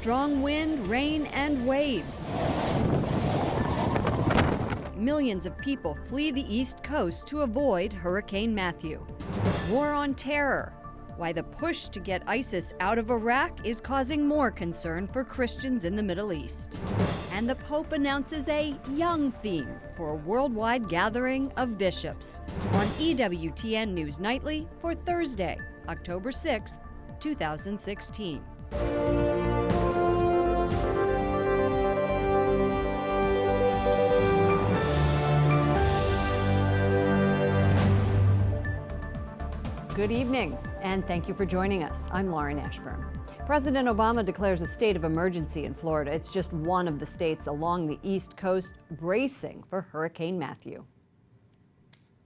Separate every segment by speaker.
Speaker 1: strong wind, rain, and waves. Millions of people flee the East Coast to avoid Hurricane Matthew. War on terror. Why the push to get ISIS out of Iraq is causing more concern for Christians in the Middle East. And the Pope announces a young theme for a worldwide gathering of bishops on EWTN News Nightly for Thursday, October 6, 2016. Good evening, and thank you for joining us. I'm Lauren Ashburn. President Obama declares a state of emergency in Florida. It's just one of the states along the East Coast bracing for Hurricane Matthew.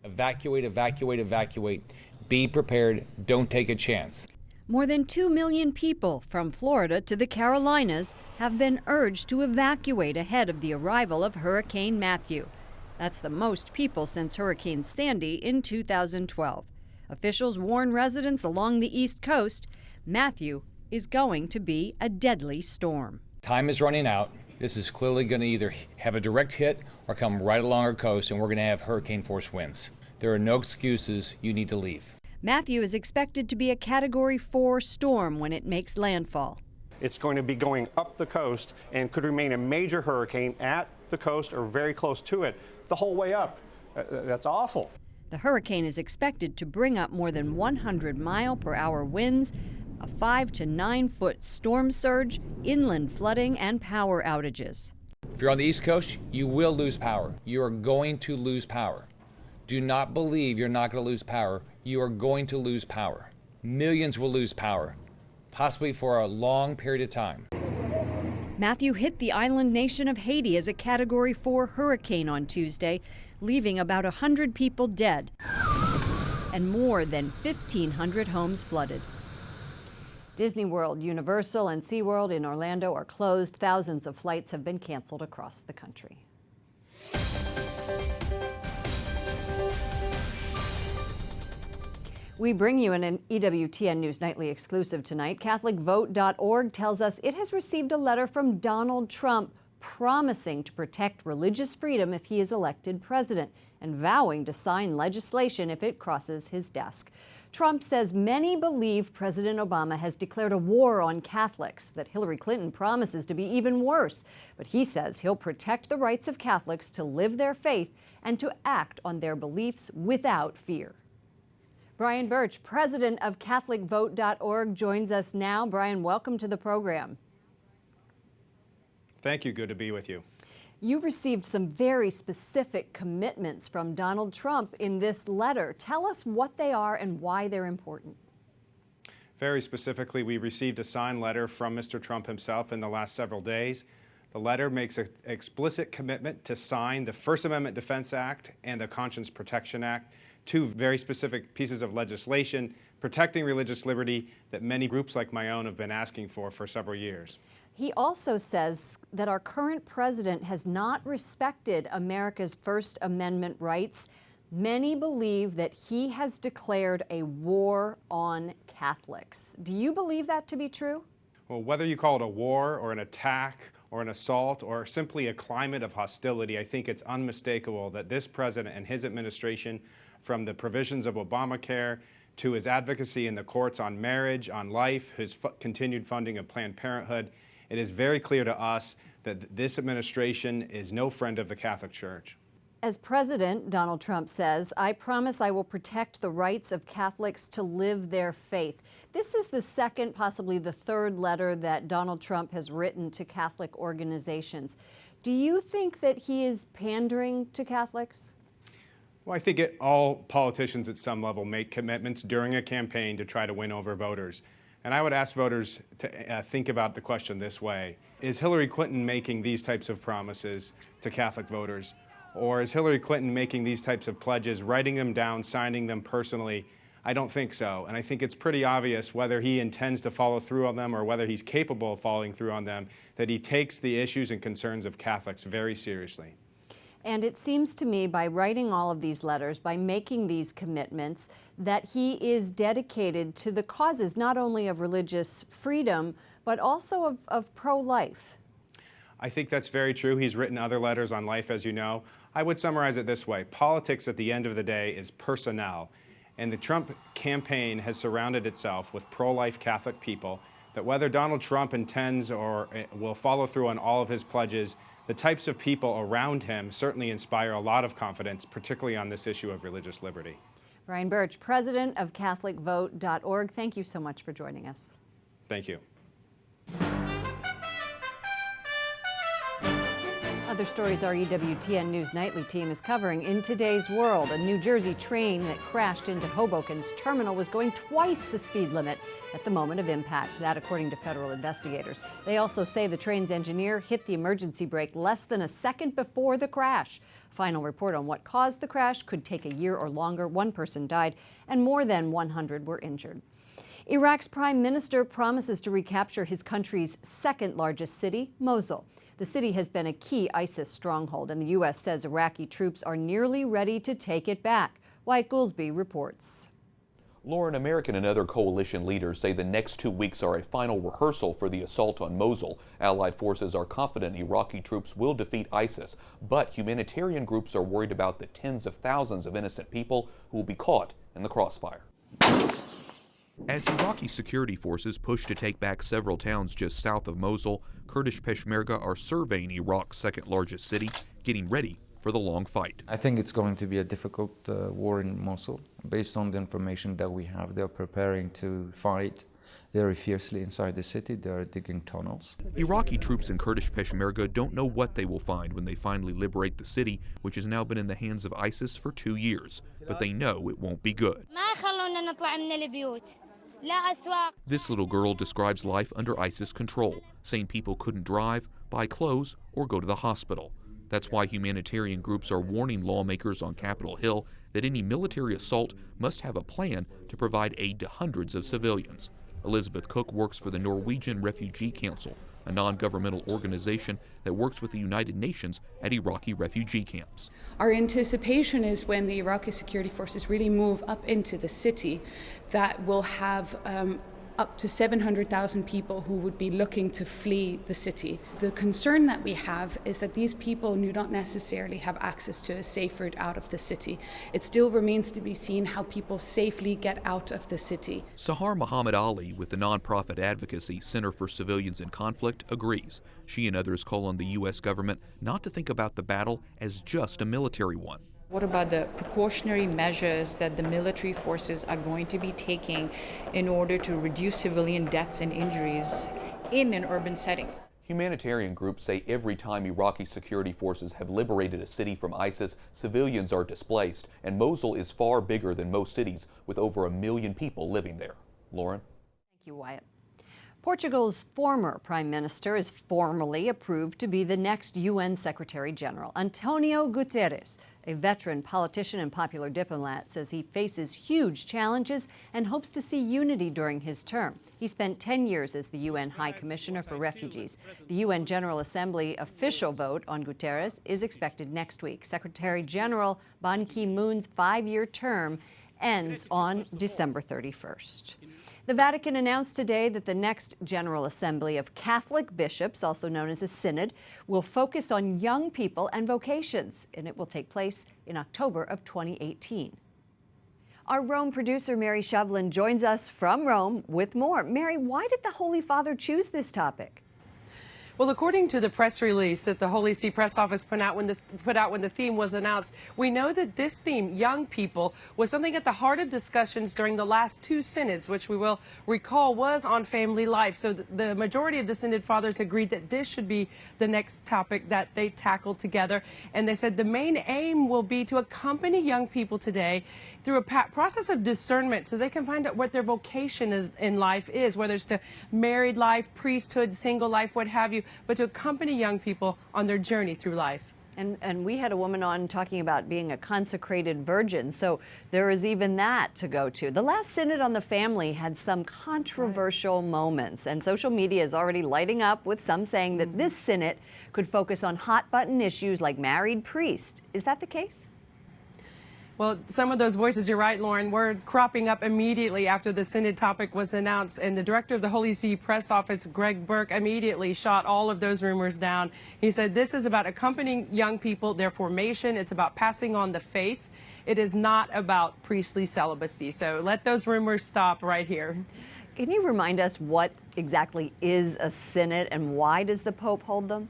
Speaker 2: Evacuate, evacuate, evacuate. Be prepared. Don't take a chance.
Speaker 1: More than 2 million people from Florida to the Carolinas have been urged to evacuate ahead of the arrival of Hurricane Matthew. That's the most people since Hurricane Sandy in 2012. Officials warn residents along the East Coast Matthew is going to be a deadly storm.
Speaker 2: Time is running out. This is clearly going to either have a direct hit or come right along our coast, and we're going to have hurricane force winds. There are no excuses. You need to leave.
Speaker 1: Matthew is expected to be a Category 4 storm when it makes landfall.
Speaker 3: It's going to be going up the coast and could remain a major hurricane at the coast or very close to it the whole way up. That's awful.
Speaker 1: The hurricane is expected to bring up more than 100-mile-per-hour winds, a 5 to 9 foot storm surge, inland flooding, and power outages.
Speaker 2: If you're on the East Coast, you will lose power. You are going to lose power. Do not believe you're not going to lose power. You are going to lose power. Millions will lose power, possibly for a long period of time.
Speaker 1: Matthew hit the island nation of Haiti as a Category 4 hurricane on Tuesday, leaving about 100 people dead and more than 1,500 homes flooded. Disney World, Universal, and SeaWorld in Orlando are closed. Thousands of flights have been canceled across the country. We bring you an EWTN News Nightly exclusive tonight. CatholicVote.org tells us it has received a letter from Donald Trump promising to protect religious freedom if he is elected president and vowing to sign legislation if it crosses his desk. Trump says many believe President Obama has declared a war on Catholics, that Hillary Clinton promises to be even worse. But he says he'll protect the rights of Catholics to live their faith and to act on their beliefs without fear. Brian Birch, president of CatholicVote.org, joins us now. Brian, welcome to the program.
Speaker 4: Thank you. Good to be with you.
Speaker 1: You've received some very specific commitments from Donald Trump in this letter. Tell us what they are and why they're important.
Speaker 4: Very specifically, we received a signed letter from Mr. Trump himself in the last several days. The letter makes an explicit commitment to sign the First Amendment Defense Act and the Conscience Protection Act, two very specific pieces of legislation protecting religious liberty that many groups like my own have been asking for several years.
Speaker 1: He also says that our current president has not respected America's First Amendment rights. Many believe that he has declared a war on Catholics. Do you believe that to be true?
Speaker 4: Well, whether you call it a war or an attack or an assault or simply a climate of hostility, I think it's unmistakable that this president and his administration, from the provisions of Obamacare to his advocacy in the courts on marriage, on life, his continued funding of Planned Parenthood, it is very clear to us that this administration is no friend of the Catholic Church.
Speaker 1: As president, Donald Trump says, I promise I will protect the rights of Catholics to live their faith. This is the second, possibly the third letter that Donald Trump has written to Catholic organizations. Do you think that he is pandering to Catholics?
Speaker 4: Well, I think all politicians at some level make commitments during a campaign to try to win over voters. And I would ask voters to think about the question this way. Is Hillary Clinton making these types of promises to Catholic voters? Or is Hillary Clinton making these types of pledges, writing them down, signing them personally? I don't think so. And I think it's pretty obvious whether he intends to follow through on them or whether he's capable of following through on them, that he takes the issues and concerns of Catholics very seriously.
Speaker 1: And it seems to me, by writing all of these letters, by making these commitments, that he is dedicated to the causes not only of religious freedom, but also of pro-life.
Speaker 4: I think that's very true. He's written other letters on life, as you know. I would summarize it this way. Politics, at the end of the day, is personnel. And the Trump campaign has surrounded itself with pro-life Catholic people that whether Donald Trump intends or will follow through on all of his pledges, the types of people around him certainly inspire a lot of confidence, particularly on this issue of religious liberty.
Speaker 1: Brian Birch, president of CatholicVote.org, thank you so much for joining us.
Speaker 4: Thank you.
Speaker 1: Other stories our EWTN News Nightly team is covering. In today's world, a New Jersey train that crashed into Hoboken's terminal was going twice the speed limit at the moment of impact. That, according to federal investigators. They also say the train's engineer hit the emergency brake less than a second before the crash. Final report on what caused the crash could take a year or longer. One person died and more than 100 were injured. Iraq's prime minister promises to recapture his country's second largest city, Mosul. The city has been a key ISIS stronghold, and the U.S. says Iraqi troops are nearly ready to take it back. Wyatt Goolsby reports.
Speaker 5: Lauren, American and other coalition leaders say the next 2 weeks are a final rehearsal for the assault on Mosul. Allied forces are confident Iraqi troops will defeat ISIS, but humanitarian groups are worried about the tens of thousands of innocent people who will be caught in the crossfire. As Iraqi security forces push to take back several towns just south of Mosul, Kurdish Peshmerga are surveying Iraq's second largest city, getting ready for the long fight.
Speaker 6: I think it's going to be a difficult war in Mosul. Based on the information that we have, they're preparing to fight very fiercely inside the city. They're digging tunnels.
Speaker 5: Iraqi troops and Kurdish Peshmerga don't know what they will find when they finally liberate the city, which has now been in the hands of ISIS for 2 years. But they know it won't be good. This little girl describes life under ISIS control, saying people couldn't drive, buy clothes, or go to the hospital. That's why humanitarian groups are warning lawmakers on Capitol Hill that any military assault must have a plan to provide aid to hundreds of civilians. Elizabeth Cook works for the Norwegian Refugee Council, a non-governmental organization that works with the United Nations at Iraqi refugee camps.
Speaker 7: Our anticipation is when the Iraqi security forces really move up into the city, that we'll have up to 700,000 people who would be looking to flee the city. The concern that we have is that these people do not necessarily have access to a safe route out of the city. It still remains to be seen how people safely get out of the city.
Speaker 5: Sahar Muhammad Ali with the nonprofit advocacy Center for Civilians in Conflict agrees. She and others call on the U.S. government not to think about the battle as just a military one.
Speaker 8: What about the precautionary measures that the military forces are going to be taking in order to reduce civilian deaths and injuries in an urban setting?
Speaker 5: Humanitarian groups say every time Iraqi security forces have liberated a city from ISIS, civilians are displaced, and Mosul is far bigger than most cities, with over 1 million people living there. Lauren?
Speaker 1: Thank you, Wyatt. Portugal's former prime minister is formally approved to be the next UN Secretary General. Antonio Gutierrez, a veteran politician and popular diplomat, says he faces huge challenges and hopes to see unity during his term. He spent 10 years as the UN High Commissioner for Refugees. The UN General Assembly official vote on Gutierrez is expected next week. Secretary General Ban Ki-moon's 5-year term ends on December 31st. The Vatican announced today that the next General Assembly of Catholic bishops, also known as a synod, will focus on young people and vocations, and it will take place in October of 2018. Our Rome producer, Mary Shevlin, joins us from Rome with more. Mary, why did the Holy Father choose this topic?
Speaker 9: Well, according to the press release that the Holy See Press Office put out when the theme was announced, we know that this theme, young people, was something at the heart of discussions during the last 2 synods, which we will recall was on family life. So the majority of the synod fathers agreed that this should be the next topic that they tackled together. And they said the main aim will be to accompany young people today through a process of discernment so they can find out what their vocation is in life is, whether it's to married life, priesthood, single life, what have you, but to accompany young people on their journey through life.
Speaker 1: And we had a woman on talking about being a consecrated virgin, so there is even that to go to. The last Synod on the Family had some controversial moments, and social media is already lighting up with some saying that this Synod could focus on hot-button issues like married priests. Is that the case?
Speaker 9: Well, some of those voices, you're right, Lauren, were cropping up immediately after the Synod topic was announced. And the director of the Holy See press office, Greg Burke, immediately shot all of those rumors down. He said this is about accompanying young people, their formation. It's about passing on the faith. It is not about priestly celibacy. So let those rumors stop right here.
Speaker 1: Can you remind us what exactly is a synod and why does the Pope hold them?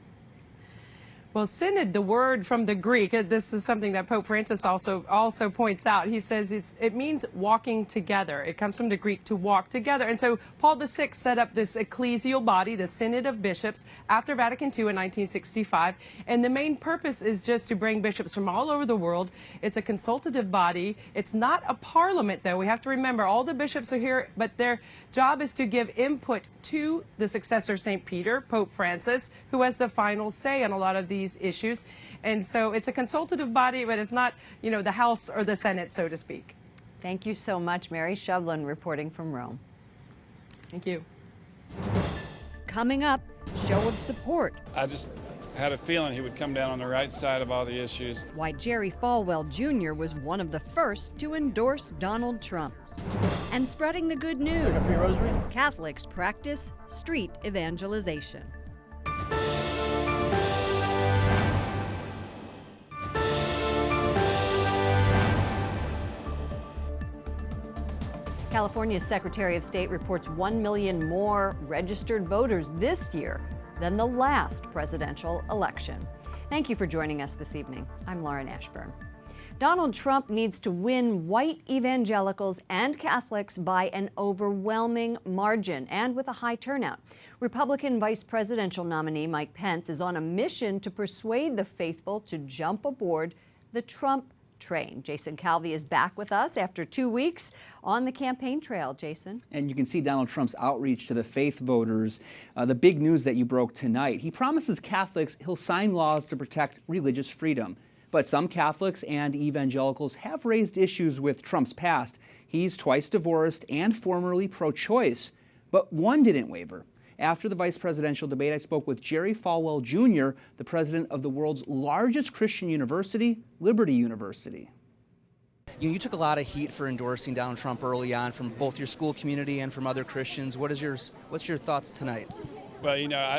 Speaker 9: Well, synod, the word from the Greek, this is something that Pope Francis also points out. He says it means walking together. It comes from the Greek to walk together. And so Paul VI set up this ecclesial body, the Synod of Bishops, after Vatican II in 1965. And the main purpose is just to bring bishops from all over the world. It's a consultative body. It's not a parliament, though. We have to remember all the bishops are here, but their job is to give input to the successor of St. Peter, Pope Francis, who has the final say on a lot of these issues. And so it's a consultative body, but it's not, the House or the Senate, so to speak.
Speaker 1: Thank you so much, Mary Shevlin, reporting from Rome.
Speaker 9: Thank you.
Speaker 1: Coming up, show of support.
Speaker 10: I just had a feeling he would come down on the right side of all the issues.
Speaker 1: Why Jerry Falwell Jr. was one of the first to endorse Donald Trump. And spreading the good news. Catholics practice street evangelization. California's Secretary of State reports 1 million more registered voters this year than the last presidential election. Thank you for joining us this evening. I'm Lauren Ashburn. Donald Trump needs to win white evangelicals and Catholics by an overwhelming margin and with a high turnout. Republican vice presidential nominee Mike Pence is on a mission to persuade the faithful to jump aboard the Trump train. Jason Calvi is back with us after 2 weeks on the campaign trail. Jason.
Speaker 11: And you can see Donald Trump's outreach to the faith voters. The big news that you broke tonight. He promises Catholics he'll sign laws to protect religious freedom. But some Catholics and evangelicals have raised issues with Trump's past. He's twice divorced and formerly pro-choice. But one didn't waver. After the vice presidential debate, I spoke with Jerry Falwell Jr., the president of the world's largest Christian university, Liberty University.
Speaker 12: You took a lot of heat for endorsing Donald Trump early on from both your school community and from other Christians. What's your thoughts tonight?
Speaker 10: Well,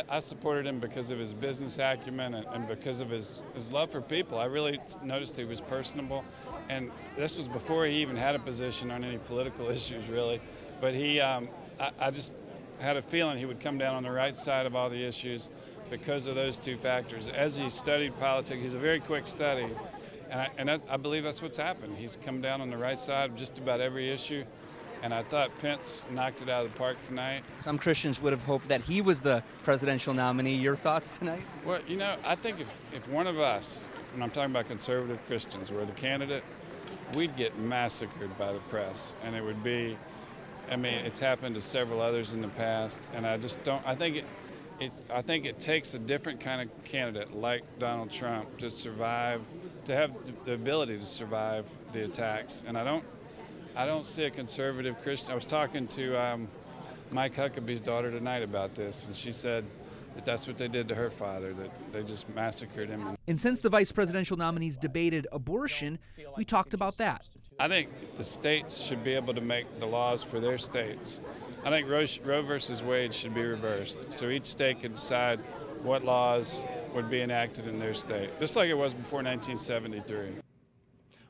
Speaker 10: I supported him because of his business acumen and because of his love for people. I really noticed he was personable, and this was before he even had a position on any political issues, really. But I just had a feeling he would come down on the right side of all the issues because of those two factors. As he studied politics, he's a very quick study, and I believe that's what's happened. He's come down on the right side of just about every issue. And I thought Pence knocked it out of the park tonight.
Speaker 12: Some Christians would have hoped that he was the presidential nominee. Your thoughts tonight?
Speaker 10: Well, I think if one of us, and I'm talking about conservative Christians, were the candidate, we'd get massacred by the press. And it would be, it's happened to several others in the past. And I just don't, I think it takes a different kind of candidate like Donald Trump to survive, to have the ability to survive the attacks. And I don't see a conservative Christian. I was talking to Mike Huckabee's daughter tonight about this, and she said that that's what they did to her father, that they just massacred him.
Speaker 11: And since the vice presidential nominees debated abortion, we talked about that.
Speaker 10: I think the states should be able to make the laws for their states. I think Roe versus Wade should be reversed, so each state could decide what laws would be enacted in their state, just like it was before 1973.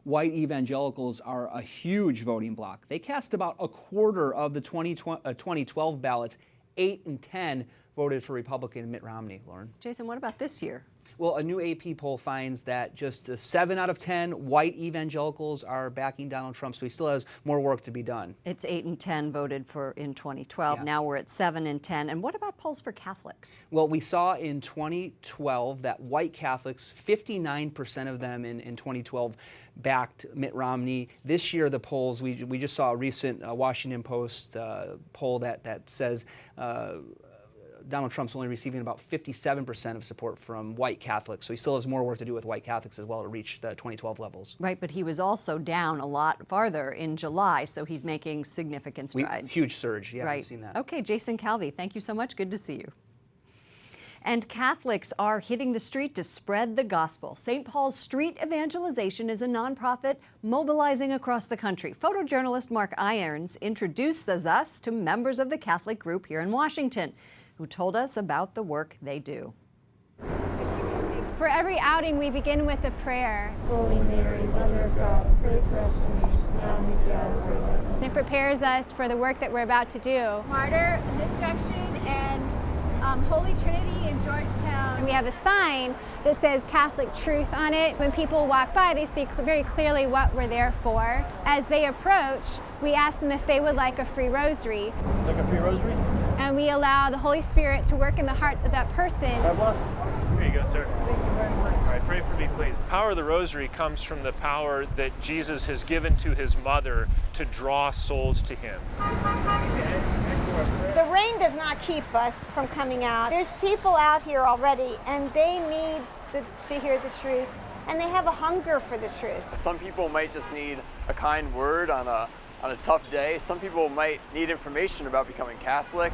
Speaker 11: White evangelicals are a huge voting bloc. They cast about a quarter of the 2012 ballots. 8 in 10 voted for Republican Mitt Romney, Lauren.
Speaker 1: Jason, what about this year?
Speaker 11: Well, a new AP poll finds that just 7 out of 10 white evangelicals are backing Donald Trump, so he still has more work to be done.
Speaker 1: It's 8 in 10 voted for in 2012.
Speaker 11: Yeah.
Speaker 1: Now we're at 7 in 10. And what about polls for Catholics?
Speaker 11: Well, we saw in 2012 that white Catholics, 59% of them in 2012 backed Mitt Romney. This year, the polls, we just saw a recent Washington Post poll that says
Speaker 12: Donald Trump's only receiving about 57% of support from white Catholics, so he still has more work to do with white Catholics as well to reach the 2012 levels.
Speaker 1: Right, but he was also down a lot farther in July, so he's making significant strides.
Speaker 12: Huge surge, yeah,
Speaker 1: right.
Speaker 12: we've seen that.
Speaker 1: Okay, Jason Calvi, thank you so much. Good to see you. And Catholics are hitting the street to spread the gospel. St. Paul's Street Evangelization is a nonprofit mobilizing across the country. Photojournalist Mark Irons introduces us to members of the Catholic group here in Washington, who told us about the work they do.
Speaker 13: For every outing, we begin with a prayer.
Speaker 14: Holy Mary, Mother of God, pray for us sinners, now and at the hour of our death.
Speaker 13: And it prepares us for the work that we're about to do.
Speaker 15: Martyr, Destruction, and Holy Trinity in Georgetown.
Speaker 13: And we have a sign that says Catholic Truth on it. When people walk by, they see very clearly what we're there for. As they approach, we ask them if they would like a free rosary.
Speaker 16: Like a free rosary?
Speaker 13: And we allow the Holy Spirit to work in the heart of that person.
Speaker 16: God bless. Here you go, sir. Thank you very much. All right, pray for me, please.
Speaker 17: The power of the rosary comes from the power that Jesus has given to his mother to draw souls to him.
Speaker 14: The rain does not keep us from coming out. There's people out here already, and they need to hear the truth, and they have a hunger for the truth.
Speaker 18: Some people might just need a kind word on a tough day. Some people might need information about becoming Catholic.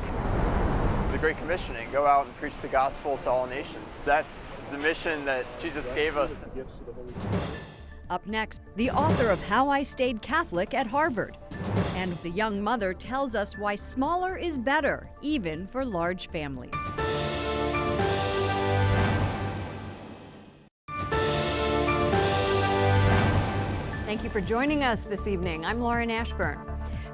Speaker 18: The Great Commissioning, go out and preach the gospel to all nations. That's the mission that Jesus gave us.
Speaker 1: Up next, the author of How I Stayed Catholic at Harvard. And the young mother tells us why smaller is better, even for large families. Thank you for joining us this evening. I'm Lauren Ashburn.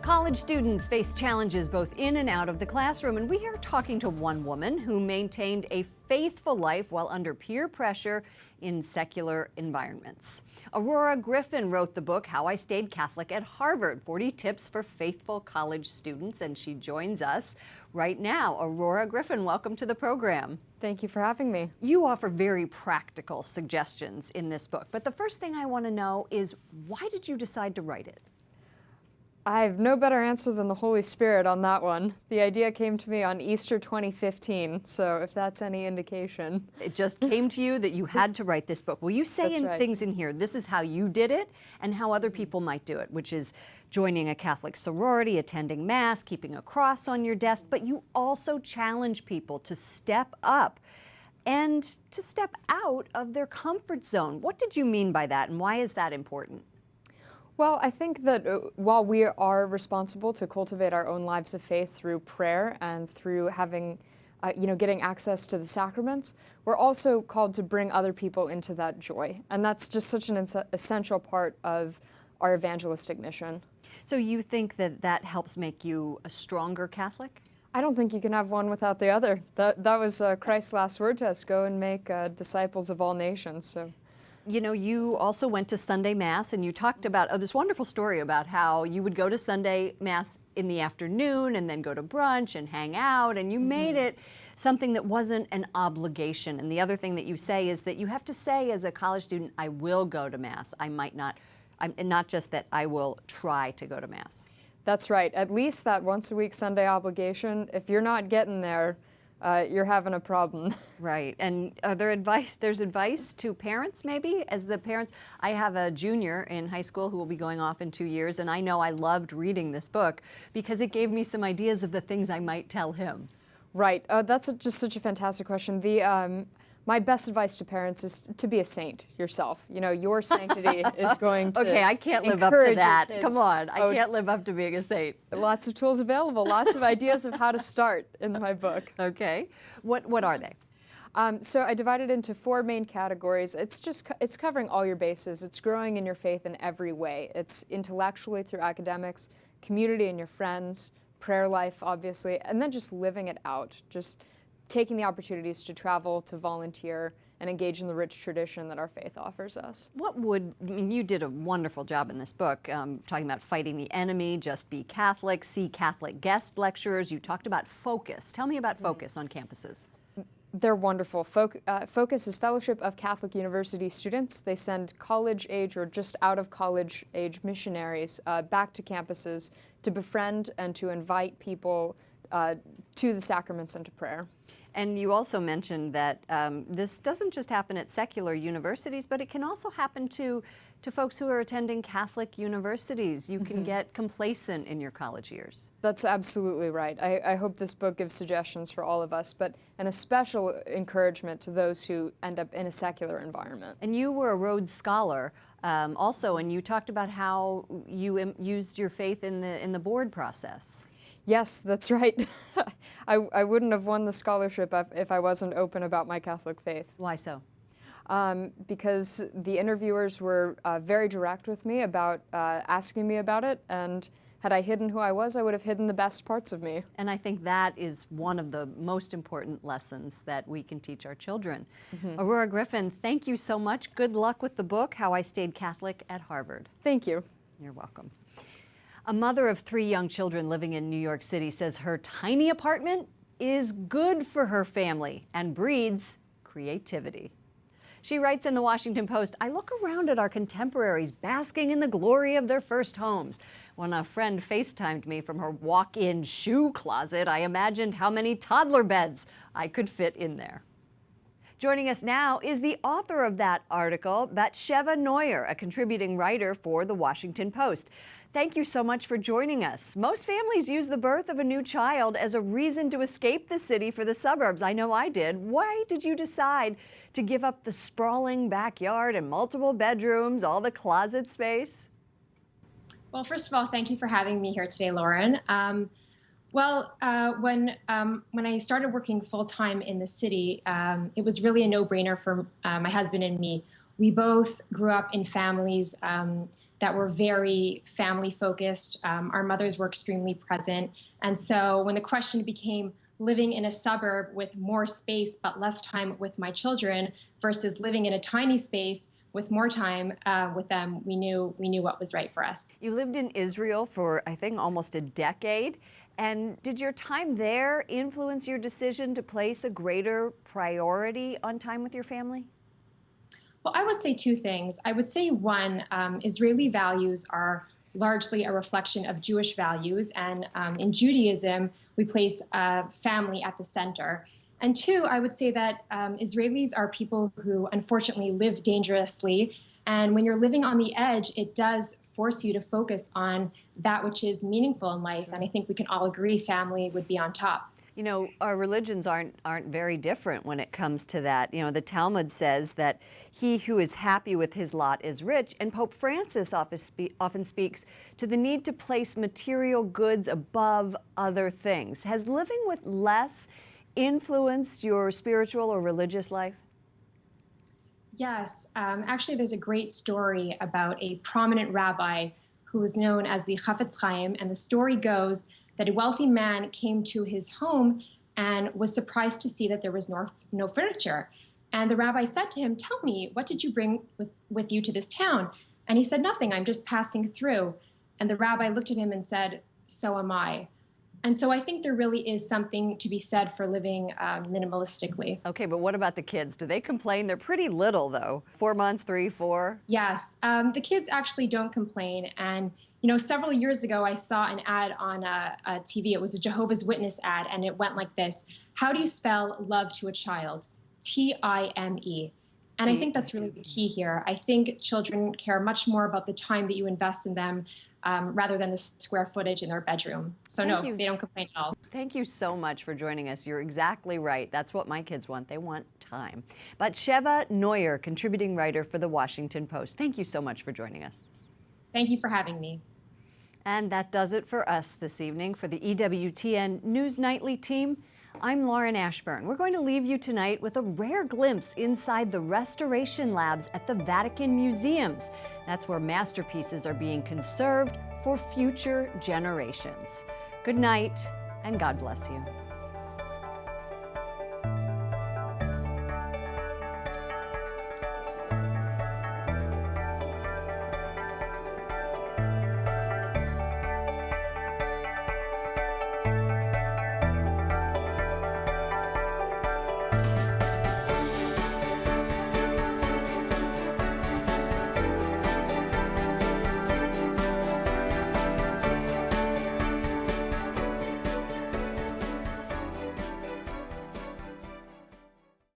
Speaker 1: College students face challenges both in and out of the classroom, and we are talking to one woman who maintained a faithful life while under peer pressure in secular environments. Aurora Griffin wrote the book, How I Stayed Catholic at Harvard, 40 Tips for Faithful College Students, and she joins us right now. Aurora Griffin, welcome to the program.
Speaker 19: Thank you for having me.
Speaker 1: You offer very practical suggestions in this book, but the first thing I want to know is, why did you decide to write it?
Speaker 19: I have no better answer than the Holy Spirit on that one. The idea came to me on Easter 2015, so if that's any indication.
Speaker 1: It just came to you that you had to write this book. Well, you say things in here, this is how you did it and how other people might do it, which is joining a Catholic sorority, attending Mass, keeping a cross on your desk, but you also challenge people to step up and to step out of their comfort zone. What did you mean by that, and why is that important?
Speaker 19: Well, I think that while we are responsible to cultivate our own lives of faith through prayer and through having, getting access to the sacraments, we're also called to bring other people into that joy. And that's just such an essential part of our evangelistic mission.
Speaker 1: So you think that that helps make you a stronger Catholic?
Speaker 19: I don't think you can have one without the other. That was Christ's last word to us, go and make disciples of all nations. So.
Speaker 1: You know, you also went to Sunday Mass, and you talked about this wonderful story about how you would go to Sunday Mass in the afternoon and then go to brunch and hang out, and you made it something that wasn't an obligation. And the other thing that you say is that you have to say as a college student, I will go to Mass. I might not, and not just that I will try to go to Mass.
Speaker 19: That's right. At least that once a week Sunday obligation, if you're not getting there, you're having a problem.
Speaker 1: Right. And there's advice to parents maybe? As the parents, I have a junior in high school who will be going off in 2 years, and I know I loved reading this book because it gave me some ideas of the things I might tell him.
Speaker 19: Right. That's just such a fantastic question. My best advice to parents is to be a saint yourself. You know, your sanctity is going to
Speaker 1: Okay, I can't live up to that. Come on, I can't live up to being a saint.
Speaker 19: Lots of tools available, lots of ideas of how to start in my book.
Speaker 1: Okay, what are they?
Speaker 19: So I divided into 4 main categories. It's covering all your bases. It's growing in your faith in every way. It's intellectually through academics, community and your friends, prayer life, obviously, and then just living it out. Just taking the opportunities to travel, to volunteer, and engage in the rich tradition that our faith offers us.
Speaker 1: You did a wonderful job in this book, talking about fighting the enemy, just be Catholic, see Catholic guest lecturers. You talked about Focus. Tell me about Focus on campuses.
Speaker 19: They're wonderful. Focus is Fellowship of Catholic University Students. They send college-age or just out of college-age missionaries back to campuses to befriend and to invite people to the sacraments and to prayer.
Speaker 1: And you also mentioned that this doesn't just happen at secular universities, but it can also happen to folks who are attending Catholic universities. You can get complacent in your college years.
Speaker 19: That's absolutely right. I hope this book gives suggestions for all of us, but an especial encouragement to those who end up in a secular environment.
Speaker 1: And you were a Rhodes Scholar also, and you talked about how you used your faith in the board process.
Speaker 19: Yes, that's right. I wouldn't have won the scholarship if I wasn't open about my Catholic faith.
Speaker 1: Why so?
Speaker 19: Because the interviewers were very direct with me about asking me about it, and had I hidden who I was, I would have hidden the best parts of me.
Speaker 1: And I think that is one of the most important lessons that we can teach our children. Aurora Griffin, thank you so much. Good luck with the book, How I Stayed Catholic at Harvard.
Speaker 19: Thank you.
Speaker 1: You're welcome. A mother of 3 young children living in New York City says her tiny apartment is good for her family and breeds creativity. She writes in the Washington Post, "I look around at our contemporaries basking in the glory of their first homes. When a friend FaceTimed me from her walk-in shoe closet, I imagined how many toddler beds I could fit in there." Joining us now is the author of that article, that's Sheva Neufeld, a contributing writer for the Washington Post. Thank you so much for joining us. Most families use the birth of a new child as a reason to escape the city for the suburbs. I know I did. Why did you decide to give up the sprawling backyard and multiple bedrooms, all the closet space?
Speaker 20: Well, first of all, thank you for having me here today, Lauren. When I started working full-time in the city, it was really a no-brainer for my husband and me. We both grew up in families that were very family-focused. Our mothers were extremely present. And so when the question became living in a suburb with more space but less time with my children versus living in a tiny space with more time with them, we knew what was right for us.
Speaker 1: You lived in Israel for, I think, almost a decade. And did your time there influence your decision to place a greater priority on time with your family?
Speaker 20: Well, I would say 2 things. I would say, one, Israeli values are largely a reflection of Jewish values. And in Judaism, we place family at the center. And 2, I would say that Israelis are people who unfortunately live dangerously. And when you're living on the edge, it does force you to focus on that which is meaningful in life. And I think we can all agree family would be on top.
Speaker 1: You know, our religions aren't very different when it comes to that. You know, the Talmud says that he who is happy with his lot is rich, and Pope Francis often speaks to the need to place material goods above other things. Has living with less influenced your spiritual or religious life?
Speaker 20: Yes, actually there's a great story about a prominent rabbi who was known as the Chafetz Chaim, and the story goes that a wealthy man came to his home and was surprised to see that there was no furniture. And the rabbi said to him, "Tell me, what did you bring with you to this town?" And he said, "Nothing, I'm just passing through." And the rabbi looked at him and said, "So am I." And so I think there really is something to be said for living minimalistically.
Speaker 1: Okay, but what about the kids? Do they complain? They're pretty little, though. 4 months, 3, 4?
Speaker 20: Yes, the kids actually don't complain. And you know, several years ago, I saw an ad on a TV. It was a Jehovah's Witness ad, and it went like this: "How do you spell love to a child? T-I-M-E." And I think that's really the key here. I think children care much more about the time that you invest in them rather than the square footage in their bedroom. So no, they don't complain at all.
Speaker 1: Thank you so much for joining us. You're exactly right. That's what my kids want. They want time. But Sheva Neufeld, contributing writer for the Washington Post, thank you so much for joining us.
Speaker 20: Thank you for having me.
Speaker 1: And that does it for us this evening. For the EWTN News Nightly team, I'm Lauren Ashburn. We're going to leave you tonight with a rare glimpse inside the restoration labs at the Vatican Museums. That's where masterpieces are being conserved for future generations. Good night, and God bless you.